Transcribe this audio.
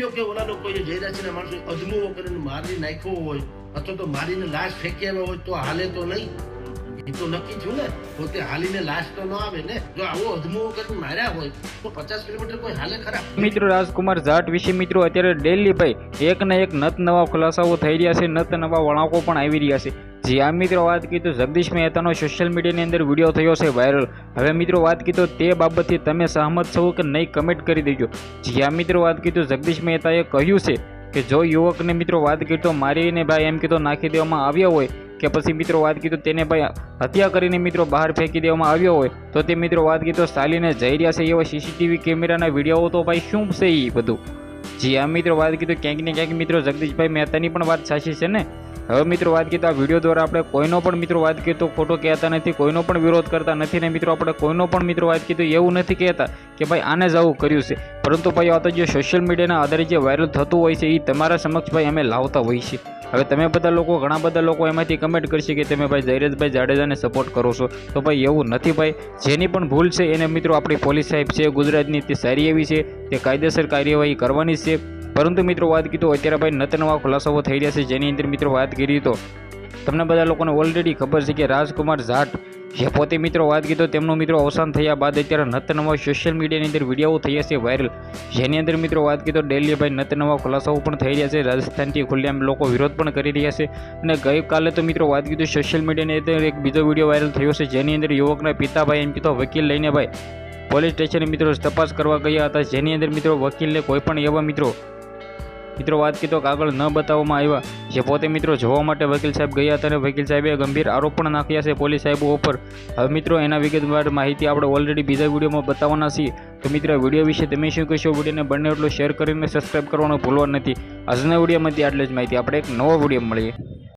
કે ઓલા લોકો જયરાજના માણસો અધમુઓ કરીને મારી નાખ્યો હોય અથવા તો મારીને લાશ ફેંકી આવ્યા હોય તો હાલે તો નહીં, એ તો નક્કી થયું ને. પોતે હાલીને લાશ તો ન આવે ને. જો આવો અધમુઓ કરીને માર્યા હોય તો 50 કિલોમીટર કોઈ હાલે ખરા? મિત્રો રાજકુમાર જાટ વિશે મિત્રો અત્યારે ડેલી ભાઈ એક ને એક નત નવા ખુલાસાઓ થઈ રહ્યા છે, નત નવા વળાંકો પણ આવી રહ્યા છે. જી આ મિત્રો વાત કીધું તો જગદીશ મહેતાનો સોશિયલ મીડિયાની અંદર વિડીયો થયો છે વાયરલ. હવે મિત્રો વાત કીધું તે બાબતથી તમે સહમત છો કે નહીં કમેન્ટ કરી દેજો. જી આ મિત્રો વાત કીધું જગદીશ મહેતાએ કહ્યું છે કે જો યુવકને મિત્રો વાત કીધું મારીને ભાઈ એમ કીધું નાખી દેવામાં આવ્યો હોય કે પછી મિત્રો વાત કીધું તેને ભાઈ હત્યા કરીને મિત્રો બહાર ફેંકી દેવામાં આવ્યો હોય તો તે મિત્રો વાત કીધું ચાલીને જઈ રહ્યા છે એવા સીસીટીવી કેમેરાના વિડીયો તો ભાઈ શું છે એ બધું. જી આ મિત્રો વાત કીધું ક્યાંક ને ક્યાંક મિત્રો જગદીશભાઈ મહેતાની પણ વાત સાચી છે ને. હવે મિત્રો વાત કીધું આ વિડીયો દ્વારા આપણે કોઈનો પણ મિત્રો વાત કીધું ખોટો કહેતા નથી, કોઈનો પણ વિરોધ કરતા નથી ને મિત્રો આપણે કોઈનો પણ મિત્રો વાત કીધું એવું નથી કહેતા કે ભાઈ આને જ આવું કર્યું છે, પરંતુ ભાઈ આ તો જે સોશિયલ મીડિયાના આધારે જે વાયરલ થતું હોય છે એ તમારા સમક્ષ ભાઈ અમે લાવતા હોઈએ છીએ. હવે તમે બધા લોકો ઘણા બધા લોકો એમાંથી કમેન્ટ કરશે કે તમે ભાઈ જયરાજભાઈ જાડેજાને સપોર્ટ કરો છો, તો ભાઈ એવું નથી ભાઈ. જેની પણ ભૂલ છે એને મિત્રો આપણી પોલીસ સાહેબ છે ગુજરાતની તે સારી એવી છે, તે કાયદેસર કાર્યવાહી કરવાની છે. પરંતુ મિત્રો વાત કીધું અત્યારે ભાઈ નત નવા ખુલાસાઓ થઈ રહ્યા છે, જેની અંદર મિત્રો વાત કરી તો તમને બધા લોકોને ઓલરેડી ખબર છે કે રાજકુમાર જાટ જે પોતે મિત્રો વાત કીધું તેમનું મિત્રો અવસાન થયા બાદ અત્યારે નત નવા સોશિયલ મીડિયાની અંદર વિડીયો થયા છે વાયરલ, જેની અંદર મિત્રો વાત કીધું ડેલી ભાઈ નત નવા ખુલાસાઓ પણ થઈ રહ્યા છે. રાજસ્થાનથી ખુલ્લેઆમ લોકો વિરોધ પણ કરી રહ્યા છે. અને ગઈકાલે તો મિત્રો વાત કીધું સોશિયલ મીડિયાની અંદર એક બીજો વિડીયો વાયરલ થયો છે, જેની અંદર યુવકના પિતા ભાઈ એમ કીધું વકીલ લઈને ભાઈ પોલીસ સ્ટેશને મિત્રો તપાસ કરવા ગયા હતા, જેની અંદર મિત્રો વકીલને કોઈ પણ એવા મિત્રો વાત કીધો કાગળ ન બતાવવામાં આવ્યા, જે પોતે મિત્રો જોવા માટે વકીલ સાહેબ ગયા હતા અને વકીલ સાહેબે ગંભીર આરોપ પણ નાખ્યા છે પોલીસ સાહેબો ઉપર. હવે મિત્રો એના વિગતવાર માહિતી આપણે ઓલરેડી બીજા વિડીયોમાં બતાવવાના છીએ. તો મિત્રો વિડીયો વિશે તમે શું કહેશો? વિડીયોને બંને એટલું શેર કરીને સબસ્ક્રાઈબ કરવાનું ભૂલવા નથી. આજના વિડીયોમાંથી આટલી જ માહિતી. આપણે એક નવો વિડીયો મળીએ.